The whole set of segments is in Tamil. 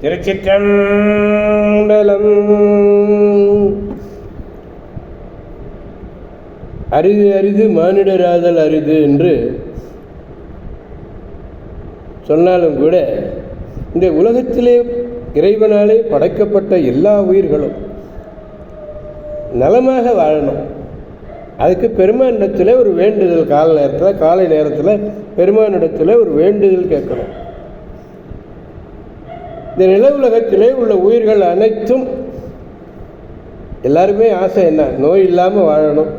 திருச்சிற்றம்பலம். அரிது அரிது மானிடராதல் அரிது என்று சொன்னாலும் கூட இந்த உலகத்திலே இறைவனாலே படைக்கப்பட்ட எல்லா உயிர்களும் நலமாக வாழணும். அதுக்கு பெருமானிடத்தில் ஒரு வேண்டுதல், காலை நேரத்தில் பெருமானிடத்தில் ஒரு வேண்டுதல் கேட்கணும். இந்த நில உலகத்திலே உள்ள உயிர்கள் அனைத்தும் எல்லாருமே ஆசை என்ன? நோய் இல்லாமல் வாழணும்,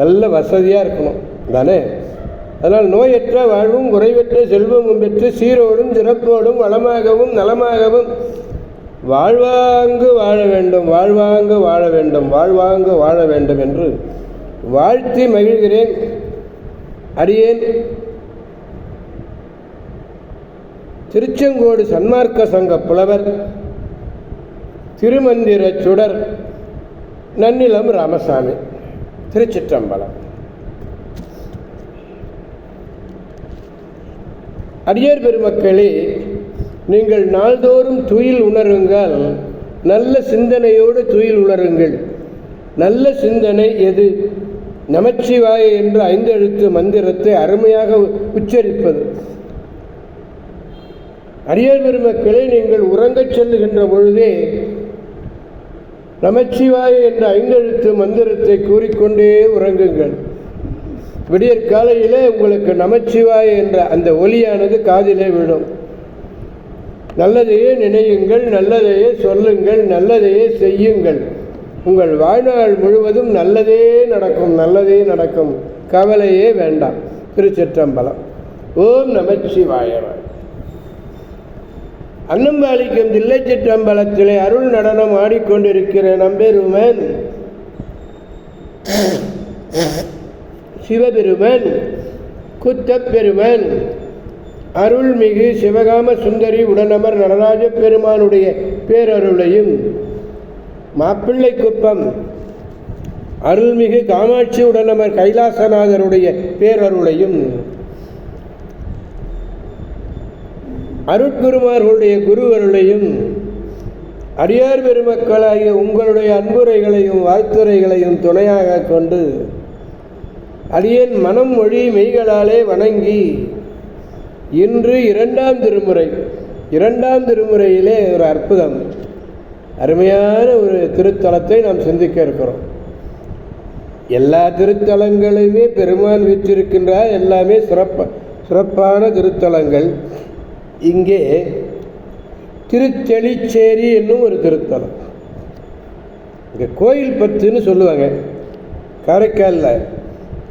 நல்ல வசதியாக இருக்கணும் தானே. அதனால் நோயற்ற வாழ்வும் குறைவற்ற செல்வமும் பெற்று சீரோடும் சிறப்போடும் வளமாகவும் நலமாகவும் வாழ்வாங்கு வாழ வேண்டும், வாழ்வாங்கு வாழ வேண்டும், வாழ்வாங்கு வாழ வேண்டும் என்று வாழ்த்தி மகிழ்கிறேன். அடியேன் திருச்செங்கோடு சன்மார்க்க சங்க புலவர் திருமந்திர சுடர் நன்னிலம் ராமசாமி. திருச்சிற்றம்பலம். அடியார் பெருமக்களே, நீங்கள் நாள்தோறும் துயில் உணருங்கள், நல்ல சிந்தனையோடு துயில் உணருங்கள். நல்ல சிந்தனை எது? நமச்சிவாய என்ற 5 எழுத்து மந்திரத்தை அருமையாக உச்சரிப்பது. அடியார் பெருமக்களே, நீங்கள் உறங்கச் செல்லுகின்ற பொழுதே நமச்சிவாய என்ற 5 எழுத்து மந்திரத்தை கூறிக்கொண்டே உறங்குங்கள். விடியற் காலையிலே உங்களுக்கு நமச்சிவாய என்ற அந்த ஒலியானது காதிலே விடும். நல்லதையே நினையுங்கள், நல்லதையே சொல்லுங்கள், நல்லதையே செய்யுங்கள். உங்கள் வாழ்நாள் முழுவதும் நல்லதே நடக்கும், நல்லதே நடக்கும், கவலையே வேண்டாம். திருச்சிற்றம்பலம். ஓம் நமச்சிவாய. அன்னம்பாளிக்கும் தில்லை சிற்றம்பலத்திலே அருள் நடனம் ஆடிக்கொண்டிருக்கிற நம்பெருமன் சிவபெருமன் குத்தப்பெருமன் அருள்மிகு சிவகாம சுந்தரி உடனமர் நடராஜ பெருமானுடைய பேரருளையும், மாப்பிள்ளை குப்பம் அருள்மிகு காமாட்சி உடனமர் கைலாசநாதருடைய பேரருளையும், அருட்குருமார்களுடைய குருவருளையும், அடியார் பெருமக்களாகிய உங்களுடைய அன்புரைகளையும் வாழ்த்துரைகளையும் துணையாக கொண்டு அடியேன் மனம் மொழி மெய்களாலே வணங்கி இன்று 2ஆம் திருமுறை, 2ஆம் திருமுறையிலே ஒரு அற்புதம், அருமையான ஒரு திருத்தலத்தை நாம் சிந்திக்க இருக்கிறோம். எல்லா திருத்தலங்களையுமே பெருமான் வீற்றிருக்கின்றார், எல்லாமே சிறப்பான திருத்தலங்கள். இங்கே திருத்தெளிச்சேரி என்னும் ஒரு திருத்தலம். இங்கே கோயில் பத்துன்னு சொல்லுவாங்க.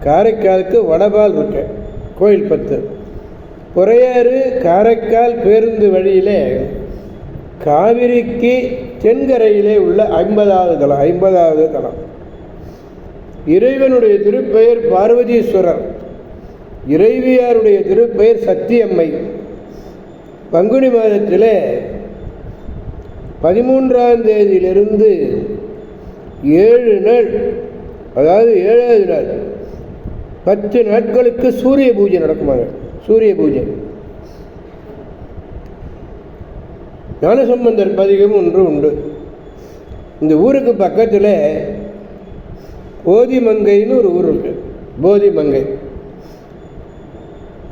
காரைக்காலுக்கு வடபால் இருக்கு கோயில் பத்து. பொறையாறு காரைக்கால் பேருந்து வழியிலே காவிரிக்கு தென்கரையிலே உள்ள 50வது தலம். இறைவனுடைய திருப்பெயர் பார்வதீஸ்வரர், இறைவியாருடைய திருப்பெயர் சத்தியம்மை. பங்குனி மாதத்திலே 13ஆம் தேதியிலிருந்து 7 நாள், அதாவது 7வது நாள் 10 நாட்களுக்கு சூரிய பூஜை நடக்குமாங்க. சூரிய பூஜை. ஞானசம்பந்தர் பதிகம் ஒன்று உண்டு. இந்த ஊருக்கு பக்கத்தில் போதிமங்கைன்னு ஒரு ஊர் இருக்கு. போதிமங்கை.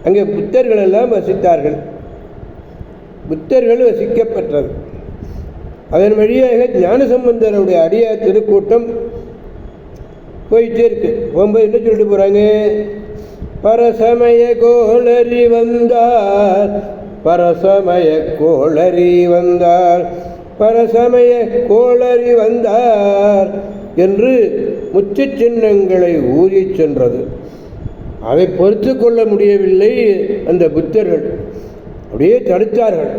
அங்கே புத்தர்கள் எல்லாம் வசித்தார்கள். புத்தர்கள் வசிக்கப்பட்டது. அதன் வழியாக ஞானசம்பந்தருடைய அடியார் திருக்கூட்டம் போயிட்டே இருக்கு. போகும்போது என்ன சொல்லிட்டு போகிறாங்க? பரசமய கோளறி வந்தார், பரசமய கோளறி வந்தார், பரசமய கோளறி வந்தார் என்று முச்சு சின்னங்களை ஊறி சென்றது. அதை பொறுத்து கொள்ள முடியவில்லை அந்த புத்தர்கள், அப்படியே தடுத்தார்கள்.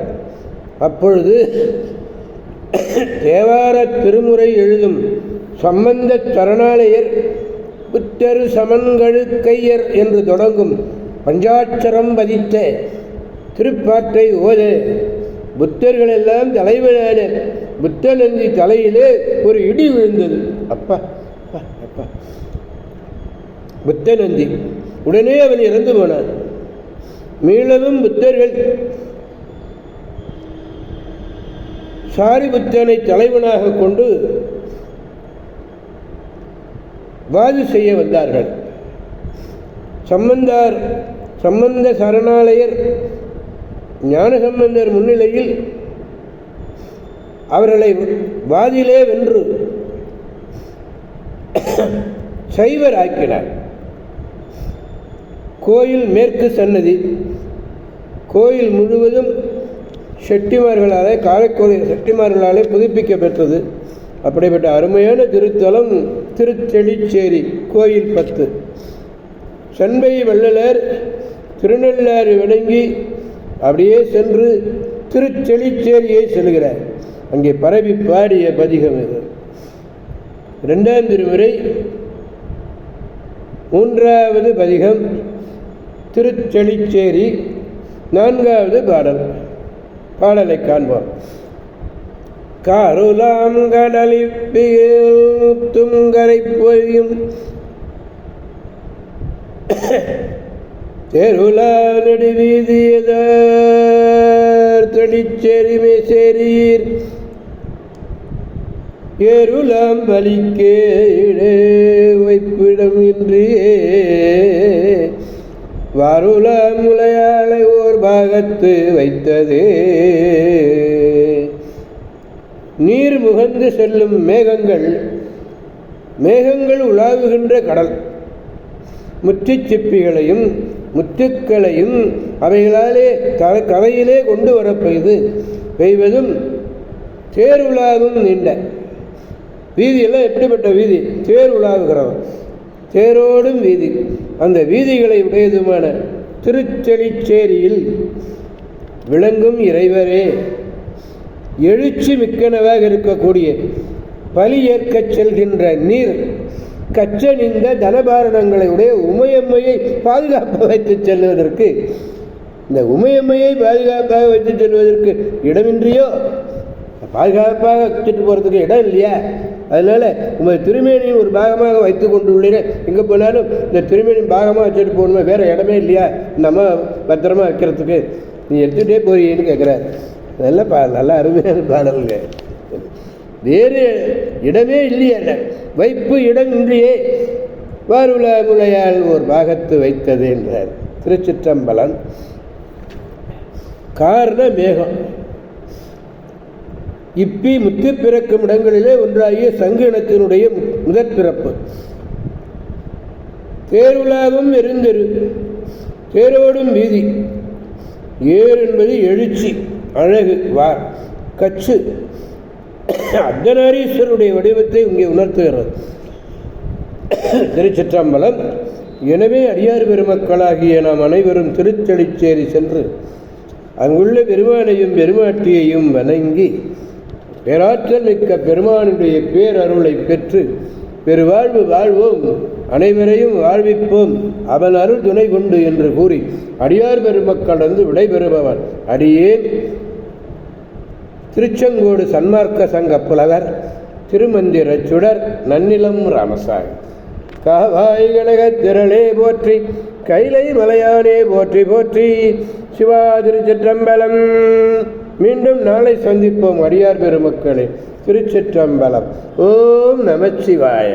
அப்பொழுது தேவார திருமுறை எழுதும் சம்பந்த சரணாலயர் புத்தர் சமன்கழு கையர் என்று தொடங்கும் பஞ்சாட்சரம் பதித்த திருப்பாற்றை ஓத புத்தர்கள் எல்லாம் தலைவனான புத்தநந்தி தலையிலே ஒரு இடி விழுந்தது. அப்பா அப்பா, புத்தநந்தி உடனே அவன் இறந்து போனான். மீளவும் புத்தர்கள் சாரிபுத்தனை தலைவனாக கொண்டு வாது செய்ய வந்தார்கள். சம்பந்த சரணாலயர் ஞானசம்பந்தர் முன்னிலையில் அவர்களை வாதிலே வென்று சைவர் ஆக்கினார். கோயில் மேற்கு சன்னதி கோயில் முழுவதும் செட்டிமார்களாலே, காரைக்குடி செட்டிமார்களாலே புதுப்பிக்க பெற்றது. அப்படிப்பட்ட அருமையான திருத்தலம் திருச்செழிச்சேரி கோயில் 10. சண்பை வள்ளலர் திருநள்ளாறு வணங்கி அப்படியே சென்று திருச்செழிச்சேரியை செல்கிறார். அங்கே பரவி பாடிய பதிகம் இது. 2ஆம் திருமுறை 3வது பதிகம் திருச்செழிச்சேரி. 4வது பாடலை காண்போம். காருலாம் கடலில் துங்கரை பொய்யும் தெருளா நெடுவீதியதார் தெளிச்சேரி மேசேரீர் ஏருலாம் பலிக்கே இடே வைப்பிடம் இன்றியே வாருலாம் முலையாளை ஓர் பாகத்து வைத்ததே. நீர் முகந்து செல்லும் மேகங்கள் உலாவுகின்ற கடல், முற்றுச்சிப்பிகளையும் முற்றுக்களையும் அவைகளாலே கரையிலே கொண்டு வர பெய்வதும் தேர் உலாவும் நீண்ட வீதியெல்லாம் எப்படிப்பட்ட வீதி? தேர் உலாவுகிறவன், தேரோடும் வீதி. அந்த வீதிகளை உடையதுமான திருச்செழிச்சேரியில் விளங்கும் இறைவரே, எழுச்சி மிக்கனவாக இருக்கக்கூடிய பலி ஏற்கச் செல்கின்ற நீர் கச்சனிந்த தனபாரணங்களை உடைய உமையம்மையை பாதுகாப்பாக வைத்து செல்வதற்கு, இந்த உமையம்மையை பாதுகாப்பாக வைத்து செல்வதற்கு இடமின்றியோ, பாதுகாப்பாக வச்சுட்டு போகிறதுக்கு இடம் இல்லையா? அதனால் உங்கள் திருமேனியின் ஒரு பாகமாக வைத்து கொண்டுள்ளேன். எங்கே போனாலும் இந்த திருமேனியின் பாகமாக வச்சுட்டு போகணுமா? வேறு இடமே இல்லையா நம்ம பத்திரமா வைக்கிறதுக்கு? நீ எடுத்துகிட்டே போறீன்னு கேட்குறார். அதெல்லாம் நல்லா அருமையான பாடல்ங்க. வேறு இடமே இல்லையா? வைப்பு இடம் இன்றியே வாருல முலையால் ஒரு பாகத்து வைத்தது என்றார். திருச்சிற்றம்பலம். காரண மேகம் இப்பி முத்து பிறக்கும் இடங்களிலே ஒன்றாகிய சங்கு இனத்தினுடைய முதற் பிறப்பு. தேருலாவும் எருந்தெரு, தேரோடும் வீதி. ஏர் என்பது எழுச்சி, அழகு, வார், கச்சு. அர்த்தநாரீஸ்வருடைய வடிவத்தை இங்கே உணர்த்துகிறது திருச்சிற்றம்பலம். எனவே அடியார் பெருமக்களாகிய நாம் அனைவரும் திருச்செழிச்சேரி சென்று அங்குள்ள பெருமானையும் பெருமாட்டியையும் வணங்கி பேராற்றல் மிக்க பெருமானுடைய பேரருளை பெற்று பெருவாழ்வு வாழ்வோம், அனைவரையும் வாழ்விப்போம், அவன் அருள் துணை கொண்டு என்று கூறி அடியார் பெருமக்கள் வந்து விடைபெறுபவன் அடியேன் திருச்செங்கோடு சன்மார்க்க சங்க புலவர் திருமந்திர சுடர் நன்னிலம் ராமசாமி. காவாய் கனக திரளே போற்றி, கைலை மலையானே போற்றி போற்றி. சிவா திருச்சிற்றம்பலம். மீண்டும் நாளை சந்திப்போம் அடியார் பெருமக்களே. திருச்சிற்றம்பலம். ஓம் நமச்சிவாய.